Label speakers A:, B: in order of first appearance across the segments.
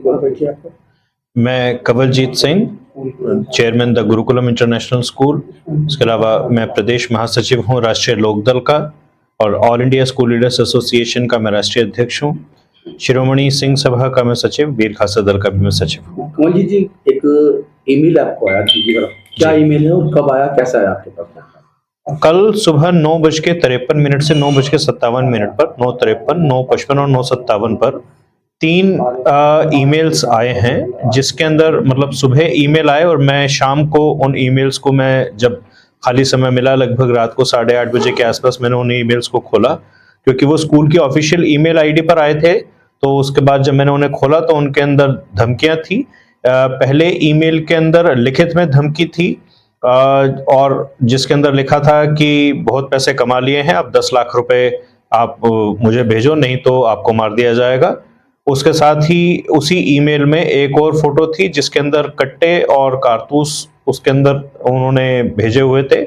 A: पूरा परिचय आपका।
B: मैं Kanwaljeet Singh, chairman the Gurukulam international school. इसके अलावा मैं प्रदेश महासचिव हूँ राष्ट्रीय लोकदल का, और all India school leaders association का मैं राष्ट्रीय अध्यक्ष हूँ। शिरोमणि सिंह सभा का मैं सचिव, वीर खालसा दल का भी मैं सचिव हूँ।
A: कंवलजीत जी, एक ईमेल आपको आया जी की तरफ, क्या ईमेल है और कब आया, कैसा आया आपके पास?
B: कल सुबह 9:53 से 9:57 पर 9:53, 9:55 और 9:57 पर 3 ईमेल्स आए हैं, जिसके अंदर मतलब सुबह ईमेल आए और मैं शाम को उन ईमेल्स को, मैं जब खाली समय मिला लगभग रात को 8:30 बजे के आसपास, मैंने उन ईमेल्स को खोला, क्योंकि वो स्कूल की ऑफिशियल ईमेल आईडी पर आए थे। तो उसके बाद जब मैंने उन्हें खोला तो उनके अंदर धमकियां थी। पहले ईमेल के अंदर लिखित में धमकी थी, और जिसके अंदर लिखा था कि बहुत पैसे कमा लिए हैं, अब 10 लाख रुपए आप मुझे भेजो, नहीं तो आपको मार दिया जाएगा। उसके साथ ही उसी ईमेल में एक और फोटो थी जिसके अंदर कट्टे और कारतूस उसके अंदर उन्होंने भेजे हुए थे।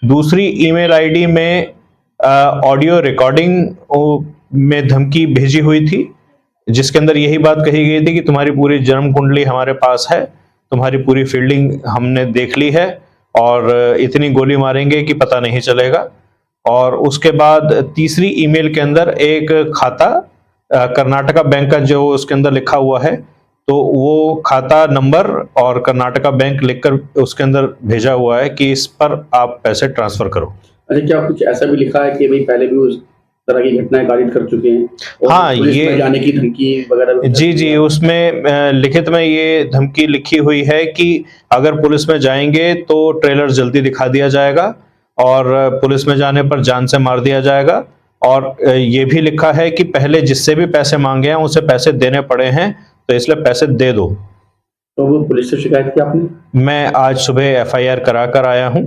B: दूसरी ईमेल आईडी में ऑडियो रिकॉर्डिंग में धमकी भेजी हुई थी, जिसके अंदर यही बात कही गई थी कि तुम्हारी पूरी जन्म कुंडली हमारे पास है, तुम्हारी पूरी फील्डिंग हमने देख ली है, और इतनी गोली मारेंगे कि पता नहीं चलेगा। और उसके बाद तीसरी ईमेल के अंदर एक खाता कर्नाटका बैंक का जो उसके अंदर लिखा हुआ है, तो वो खाता नंबर और कर्नाटका बैंक लिखकर उसके अंदर भेजा हुआ है कि इस पर आप पैसे ट्रांसफर करो।
A: अच्छा, क्या कुछ ऐसा भी लिखा है कि भाई पहले भी उस तरह की घटनाएं कारित कर चुके हैं?
B: हाँ,
A: पुलिस
B: ये
A: में जाने की धमकी वगैरह
B: जी, उसमें लिखित में ये धमकी लिखी हुई है कि अगर पुलिस में जाएंगे तो ट्रेलर जल्दी दिखा दिया जाएगा, और पुलिस में जाने पर जान से मार दिया जाएगा। और ये भी लिखा है कि पहले जिससे भी पैसे मांगे हैं उसे पैसे देने पड़े हैं, तो इसलिए पैसे दे दो।
A: तो वो पुलिस से शिकायत की आपने?
B: मैं आज सुबह एफआईआर करा कर आया हूँ।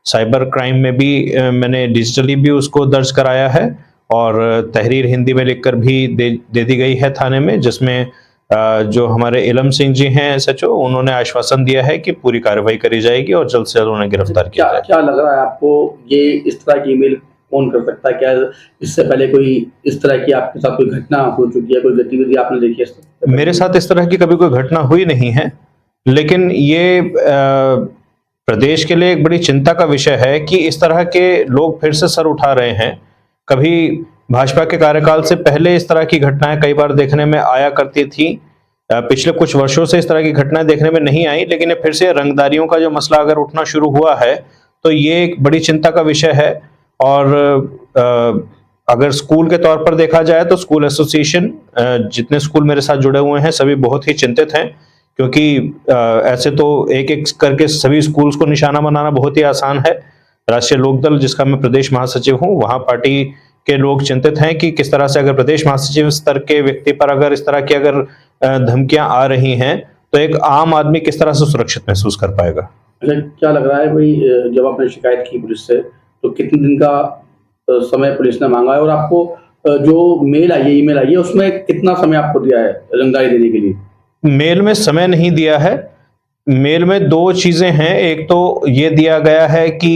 B: साइबर क्राइम में भी मैंने डिजिटली भी उसको दर्ज कराया है, और तहरीर हिंदी में लिखकर भी दे दी गई है थाने में, जिसमें जो हमारे इलम सिंह जी हैं एसएचओ, उन्होंने आश्वासन दिया है कि पूरी कार्रवाई करी जाएगी और जल्द से जल्द उन्हें गिरफ्तार किया जाएगा।
A: क्या लग रहा है आपको, ये इस तरह की ईमेल कौन कर सकता है? क्या इससे पहले कोई इस तरह की आपके साथ कोई घटना हो चुकी है, कोई गतिविधि आपने देखी है?
B: मेरे साथ इस तरह की कभी कोई घटना हुई नहीं है, लेकिन ये प्रदेश के लिए एक बड़ी चिंता का विषय है कि इस तरह के लोग फिर से सर उठा रहे हैं। कभी भाजपा के कार्यकाल से पहले इस तरह की घटनाएं कई बार देखने में आया करती थी। पिछले कुछ वर्षों से इस तरह की घटनाएं देखने में नहीं आई, लेकिन ये फिर से रंगदारियों का जो मसला अगर उठना शुरू हुआ है तो ये एक बड़ी चिंता का विषय है। और अगर स्कूल के तौर पर देखा जाए तो स्कूल एसोसिएशन, जितने स्कूल मेरे साथ जुड़े हुए हैं सभी बहुत ही चिंतित हैं, क्योंकि ऐसे तो एक एक करके सभी स्कूल्स को निशाना बनाना बहुत ही आसान है। राष्ट्रीय लोकदल, जिसका मैं प्रदेश महासचिव हूं, वहां पार्टी के लोग चिंतित हैं कि किस तरह से अगर प्रदेश महासचिव स्तर के व्यक्ति पर अगर इस तरह की अगर धमकियां आ रही हैं तो एक आम आदमी किस तरह से सुरक्षित महसूस कर पाएगा।
A: अच्छा, क्या लग रहा है भाई, जब आपने शिकायत की पुलिस से तो कितने दिन का समय पुलिस ने मांगा है, और आपको जो मेल आई है, ईमेल आई है, उसमें कितना समय आपको दिया है रंगदारी देने के लिए?
B: मेल में समय नहीं दिया है। मेल में 2 चीजें हैं। एक तो ये दिया गया है कि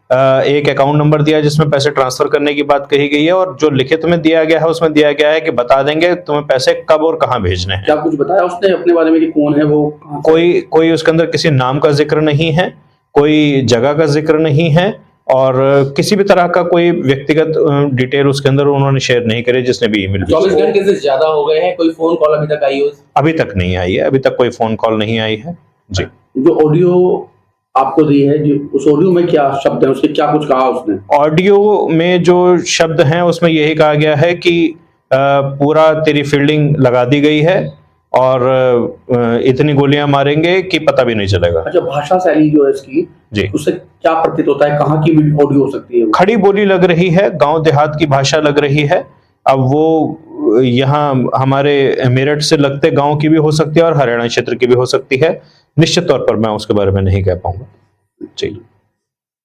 B: एक अकाउंट नंबर दिया जिसमें पैसे ट्रांसफर करने की बात कही गई है, और जो लिखित में दिया गया है उसमें दिया गया है कि बता देंगे तुम्हें पैसे कब और कहां भेजने हैं।
A: क्या कुछ बताया उसने अपने बारे में कि कौन है वो?
B: कोई उसके अंदर किसी नाम का जिक्र नहीं है, कोई जगह का जिक्र नहीं है, और किसी भी तरह का कोई व्यक्तिगत डिटेल उसके अंदर उन्होंने शेयर नहीं करे जिसने भी ईमेल।
A: 24 घंटे से ज्यादा हो गए हैं, कोई फोन कॉल अभी तक आई हो?
B: अभी तक नहीं आई है, अभी तक कोई फोन कॉल नहीं आई है जी।
A: जो ऑडियो आपको दी है, जो उस ऑडियो में क्या शब्द है, उसके क्या कुछ कहा उसने?
B: ऑडियो में जो शब्द हैं उसमें यही कहा गया है कि पूरा तेरी फील्डिंग लगा दी गई है, और इतनी गोलियां मारेंगे कि पता भी नहीं चलेगा।
A: अच्छा, भाषा शैली जो है इसकी
B: जी,
A: उससे क्या प्रतीत होता है? कहाँ की ऑडियो हो सकती है?
B: खड़ी बोली लग रही है, गांव देहात की भाषा लग रही है। अब वो यहाँ हमारे मेरठ से लगते गांव की भी हो सकती है और हरियाणा क्षेत्र की भी हो सकती है। निश्चित तौर पर मैं उसके बारे में नहीं कह पाऊंगा जी।